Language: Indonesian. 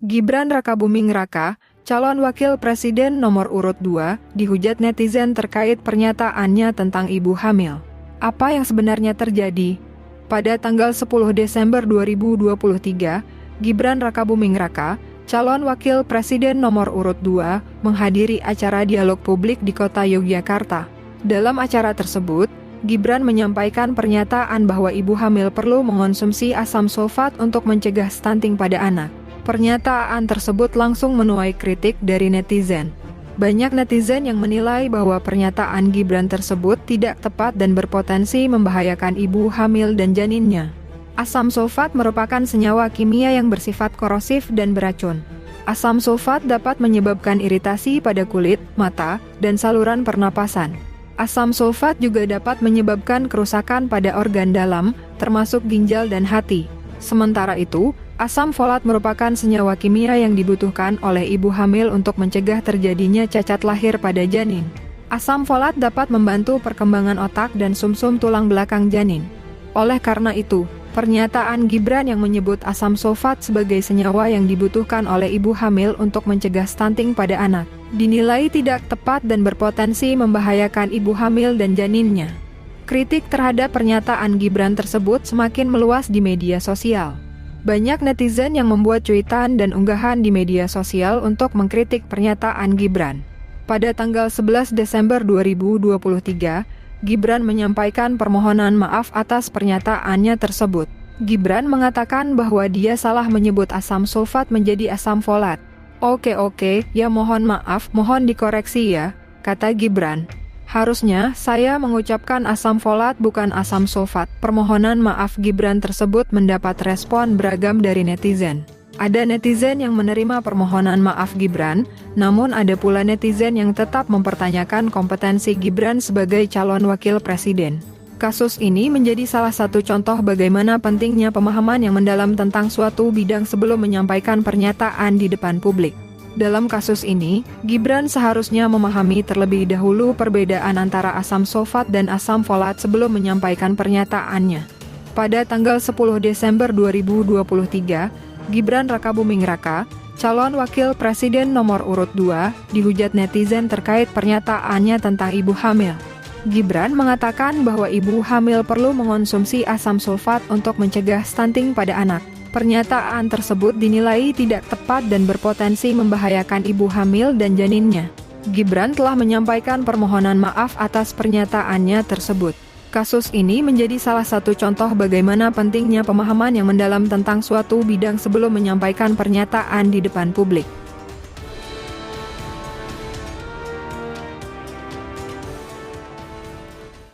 Gibran Rakabuming Raka, calon wakil presiden nomor urut 2, dihujat netizen terkait pernyataannya tentang ibu hamil. Apa yang sebenarnya terjadi? Pada tanggal 10 Desember 2023, Gibran Rakabuming Raka, calon wakil presiden nomor urut 2, menghadiri acara dialog publik di kota Yogyakarta. Dalam acara tersebut, Gibran menyampaikan pernyataan bahwa ibu hamil perlu mengonsumsi asam sulfat untuk mencegah stunting pada anak. Pernyataan tersebut langsung menuai kritik dari netizen. Banyak netizen yang menilai bahwa pernyataan Gibran tersebut tidak tepat dan berpotensi membahayakan ibu hamil dan janinnya. Asam sulfat merupakan senyawa kimia yang bersifat korosif dan beracun. Asam sulfat dapat menyebabkan iritasi pada kulit, mata, dan saluran pernapasan. Asam sulfat juga dapat menyebabkan kerusakan pada organ dalam, termasuk ginjal dan hati. Sementara itu, asam folat merupakan senyawa kimia yang dibutuhkan oleh ibu hamil untuk mencegah terjadinya cacat lahir pada janin. Asam folat dapat membantu perkembangan otak dan sumsum tulang belakang janin. Oleh karena itu, pernyataan Gibran yang menyebut asam sulfat sebagai senyawa yang dibutuhkan oleh ibu hamil untuk mencegah stunting pada anak, dinilai tidak tepat dan berpotensi membahayakan ibu hamil dan janinnya. Kritik terhadap pernyataan Gibran tersebut semakin meluas di media sosial. Banyak netizen yang membuat cuitan dan unggahan di media sosial untuk mengkritik pernyataan Gibran. Pada tanggal 11 Desember 2023, Gibran menyampaikan permohonan maaf atas pernyataannya tersebut. Gibran mengatakan bahwa dia salah menyebut asam sulfat menjadi asam folat. Oke, ya mohon maaf, mohon dikoreksi ya, kata Gibran. Harusnya saya mengucapkan asam folat bukan asam sulfat. Permohonan maaf Gibran tersebut mendapat respon beragam dari netizen. Ada netizen yang menerima permohonan maaf Gibran, namun ada pula netizen yang tetap mempertanyakan kompetensi Gibran sebagai calon wakil presiden. Kasus ini menjadi salah satu contoh bagaimana pentingnya pemahaman yang mendalam tentang suatu bidang sebelum menyampaikan pernyataan di depan publik. Dalam kasus ini, Gibran seharusnya memahami terlebih dahulu perbedaan antara asam sulfat dan asam folat sebelum menyampaikan pernyataannya. Pada tanggal 10 Desember 2023, Gibran Rakabuming Raka, calon wakil presiden nomor urut 2, dihujat netizen terkait pernyataannya tentang ibu hamil. Gibran mengatakan bahwa ibu hamil perlu mengonsumsi asam sulfat untuk mencegah stunting pada anak. Pernyataan tersebut dinilai tidak tepat dan berpotensi membahayakan ibu hamil dan janinnya. Gibran telah menyampaikan permohonan maaf atas pernyataannya tersebut. Kasus ini menjadi salah satu contoh bagaimana pentingnya pemahaman yang mendalam tentang suatu bidang sebelum menyampaikan pernyataan di depan publik.